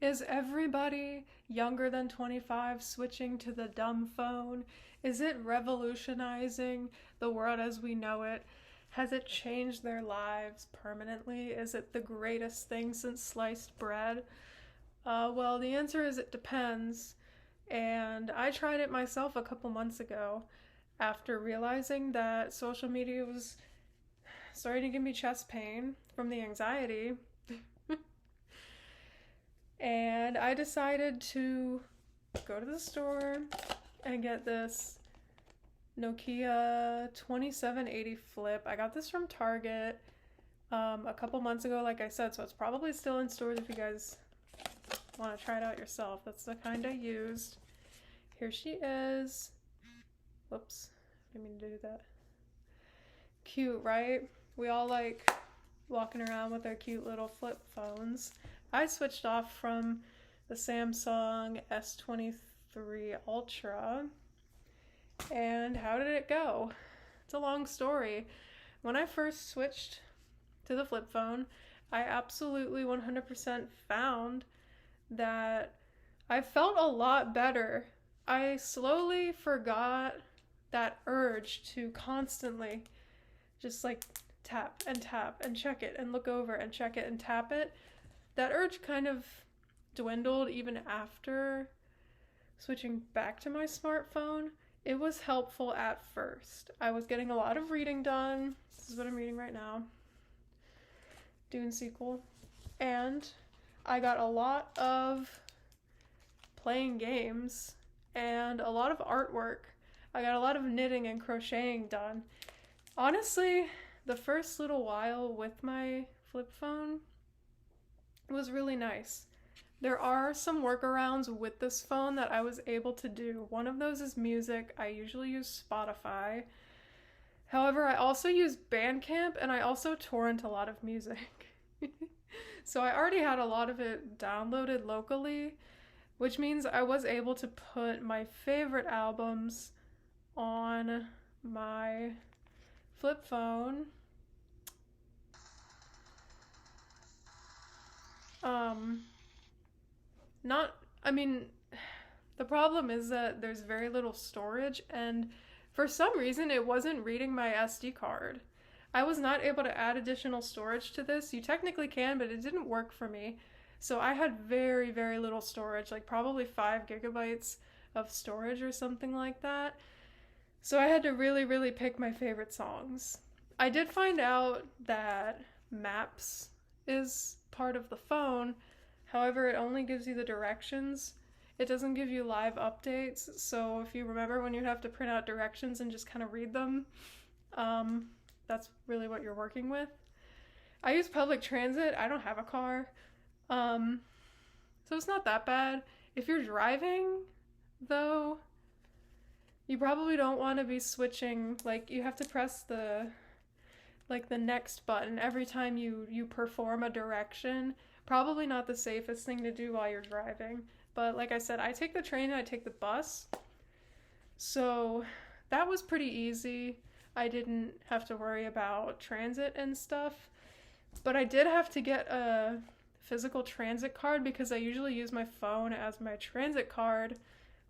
Is everybody younger than 25 switching to the dumb phone? Is it revolutionizing the world as we know it? Has it changed their lives permanently? Is it the greatest thing since sliced bread? Well, the answer is it depends. And I tried it myself a couple months ago after realizing that social media was starting to give me chest pain from the anxiety. And I decided to go to the store and get this Nokia 2780 Flip. I got this from Target a couple months ago, like I said, so it's probably still in stores if you guys want to try it out yourself. That's the kind I used. Here she is. Whoops, I didn't mean to do that. Cute, right? We all like walking around with our cute little flip phones. I switched off from the Samsung S23 Ultra. And how did it go? It's a long story. When I first switched to the flip phone, I absolutely 100% found that I felt a lot better. I slowly forgot that urge to constantly just like tap and check it and look over and check it and tap it. That urge kind of dwindled even after switching back to my smartphone. It was helpful at first. I was getting a lot of reading done. This is what I'm reading right now. Dune sequel. And I got a lot of playing games and a lot of artwork. I got a lot of knitting and crocheting done. Honestly, the first little while with my flip phone was really nice. There are some workarounds with this phone that I was able to do. One of those is music. I usually use Spotify. However, I also use Bandcamp and I also torrent a lot of music. So I already had a lot of it downloaded locally, which means I was able to put my favorite albums on my flip phone. Um, not, I mean, the problem is that there's very little storage, and for some reason, it wasn't reading my SD card. I was not able to add additional storage to this. You technically can, but it didn't work for me. So I had very, very little storage, like probably 5 gigabytes of storage or something like that. So I had to really, really pick my favorite songs. I did find out that Maps is part of the phone. However, it only gives you the directions. It doesn't give you live updates. So if you remember when you'd have to print out directions and just kind of read them, that's really what you're working with. I use public transit. I don't have a car. Um, so it's not that bad. If you're driving, though, you probably don't want to be switching. Like, you have to press the next button every time you perform a direction. Probably not the safest thing to do while you're driving. But like I said, I take the train and I take the bus. So that was pretty easy. I didn't have to worry about transit and stuff. But I did have to get a physical transit card because I usually use my phone as my transit card.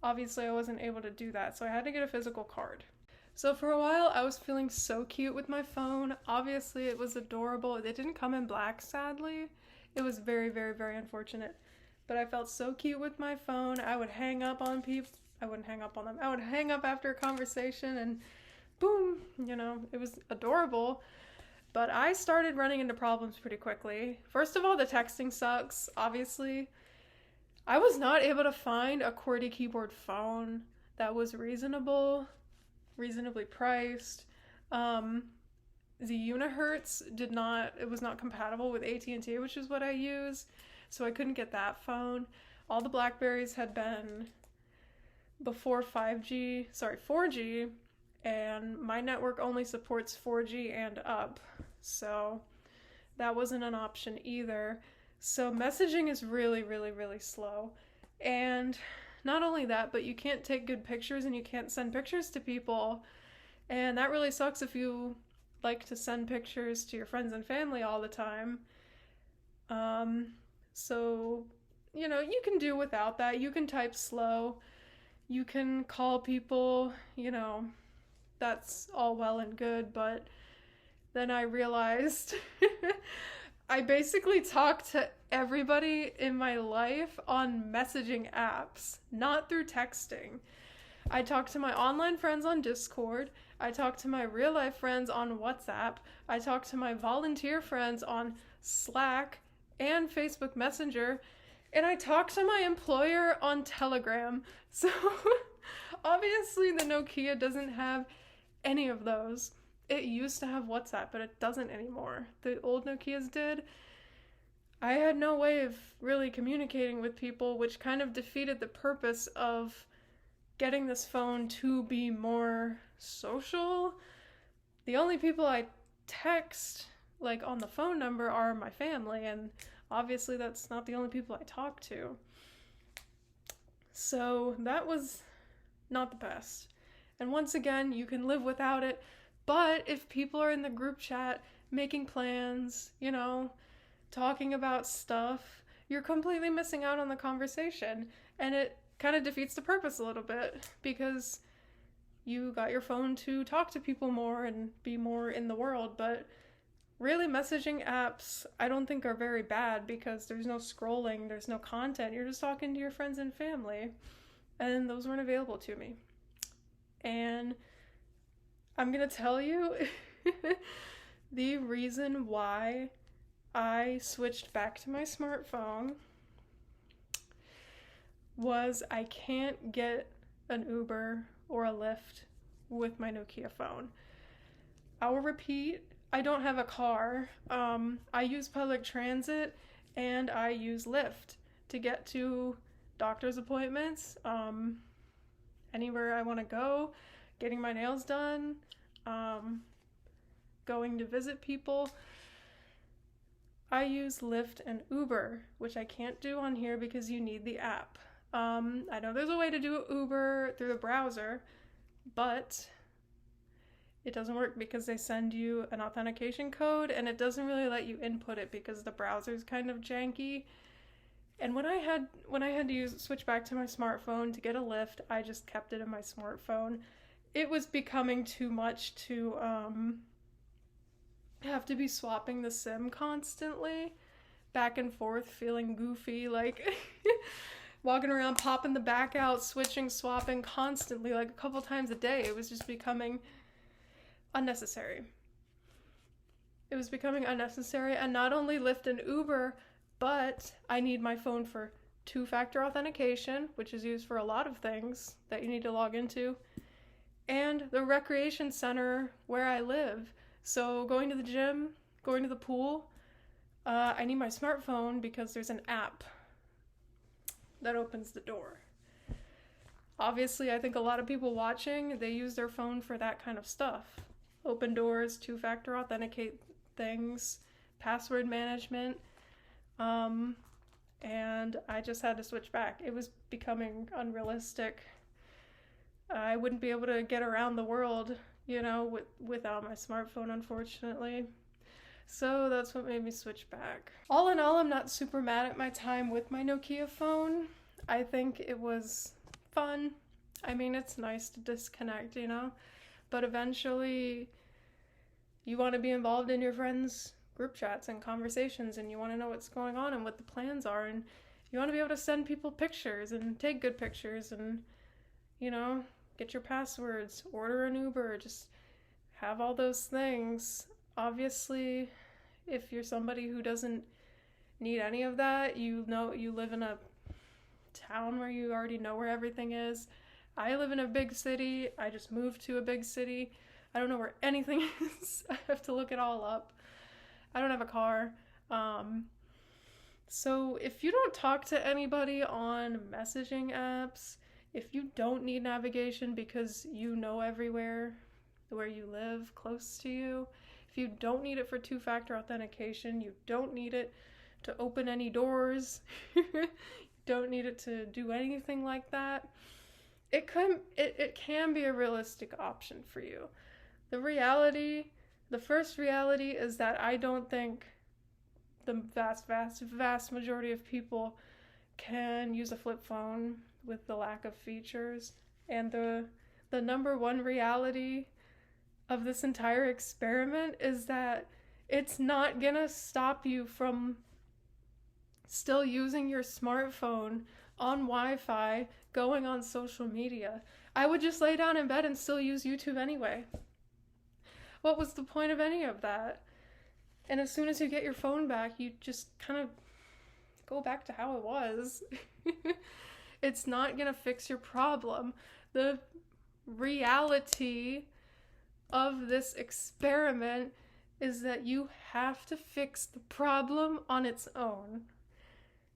Obviously, I wasn't able to do that, so I had to get a physical card. So for a while, I was feeling so cute with my phone. Obviously, it was adorable. It didn't come in black, sadly. It was very, very, very unfortunate. But I felt so cute with my phone. I would hang up on people. I wouldn't hang up on them. I would hang up after a conversation and boom, it was adorable. But I started running into problems pretty quickly. First of all, the texting sucks, obviously. I was not able to find a QWERTY keyboard phone that was reasonably priced. The Unihertz it was not compatible with AT&T, which is what I use, so I couldn't get that phone. All the Blackberries had been before 4G, and my network only supports 4G and up, so that wasn't an option either. So messaging is really, really, really slow. And not only that, but you can't take good pictures and you can't send pictures to people. And that really sucks if you like to send pictures to your friends and family all the time. So you can do without that. You can type slow. You can call people, that's all well and good, but then I realized I basically talk to everybody in my life on messaging apps, not through texting. I talk to my online friends on Discord. I talk to my real life friends on WhatsApp. I talk to my volunteer friends on Slack and Facebook Messenger. And I talk to my employer on Telegram. So obviously the Nokia doesn't have any of those. It used to have WhatsApp, but it doesn't anymore. The old Nokias did. I had no way of really communicating with people, which kind of defeated the purpose of getting this phone to be more social. The only people I text, like on the phone number, are my family, and obviously that's not the only people I talk to. So that was not the best. And once again, you can live without it, but if people are in the group chat making plans, talking about stuff, you're completely missing out on the conversation, and it kind of defeats the purpose a little bit because you got your phone to talk to people more and be more in the world. But really, messaging apps I don't think are very bad because there's no scrolling, there's no content, you're just talking to your friends and family, and those weren't available to me. And I'm gonna tell you the reason why I switched back to my smartphone was I can't get an Uber or a Lyft with my Nokia phone. I will repeat, I don't have a car. I use public transit and I use Lyft to get to doctor's appointments, anywhere I want to go, getting my nails done, going to visit people. I use Lyft and Uber, which I can't do on here because you need the app. I know there's a way to do Uber through the browser, but it doesn't work because they send you an authentication code and it doesn't really let you input it because the browser's kind of janky. And when I had to switch back to my smartphone to get a Lyft, I just kept it in my smartphone. It was becoming too much to have to be swapping the SIM constantly, back and forth, feeling goofy, like walking around, popping the back out, switching, swapping constantly, like a couple times a day. It was just becoming unnecessary. It was becoming unnecessary, and not only Lyft and Uber, but I need my phone for two-factor authentication, which is used for a lot of things that you need to log into, and the recreation center where I live. So going to the gym, going to the pool, I need my smartphone because there's an app that opens the door. Obviously, I think a lot of people watching, they use their phone for that kind of stuff. Open doors, two-factor authenticate things, password management, and I just had to switch back. It was becoming unrealistic. I wouldn't be able to get around the world, without my smartphone, unfortunately. So that's what made me switch back. All in all, I'm not super mad at my time with my Nokia phone. I think it was fun. I mean, it's nice to disconnect, but eventually you want to be involved in your friends' group chats and conversations, and you want to know what's going on and what the plans are, and you want to be able to send people pictures and take good pictures and, get your passwords, order an Uber, just have all those things. Obviously, if you're somebody who doesn't need any of that, you live in a town where you already know where everything is. I live in a big city. I just moved to a big city. I don't know where anything is. I have to look it all up. I don't have a car. So if you don't talk to anybody on messaging apps, if you don't need navigation because you know everywhere where you live close to you, if you don't need it for two-factor authentication, you don't need it to open any doors, you don't need it to do anything like that, it can be a realistic option for you. The first reality is that I don't think the vast majority of people can use a flip phone with the lack of features. And the number one reality of this entire experiment is that it's not gonna stop you from still using your smartphone on Wi-Fi, going on social media. I would just lay down in bed and still use YouTube anyway. What was the point of any of that? And as soon as you get your phone back, you just kind of go back to how it was. It's not gonna fix your problem. The reality of this experiment is that you have to fix the problem on its own.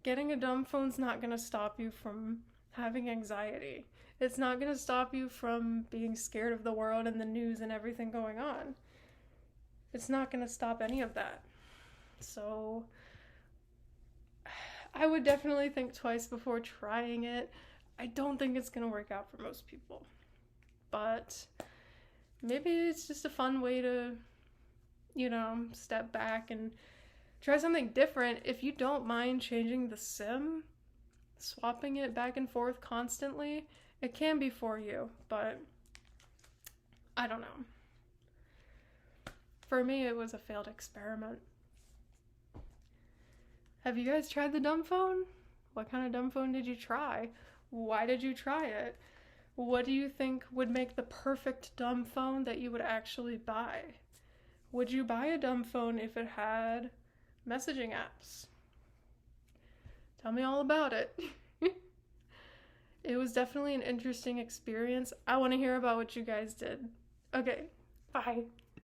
Getting a dumb phone's not gonna stop you from having anxiety. It's not gonna stop you from being scared of the world and the news and everything going on. It's not gonna stop any of that. So I would definitely think twice before trying it. I don't think it's gonna work out for most people. But maybe it's just a fun way to, step back and try something different. If you don't mind changing the SIM, swapping it back and forth constantly, it can be for you, but I don't know. For me, it was a failed experiment. Have you guys tried the dumb phone? What kind of dumb phone did you try? Why did you try it? What do you think would make the perfect dumb phone that you would actually buy? Would you buy a dumb phone if it had messaging apps? Tell me all about it. It was definitely an interesting experience. I want to hear about what you guys did. Okay, bye.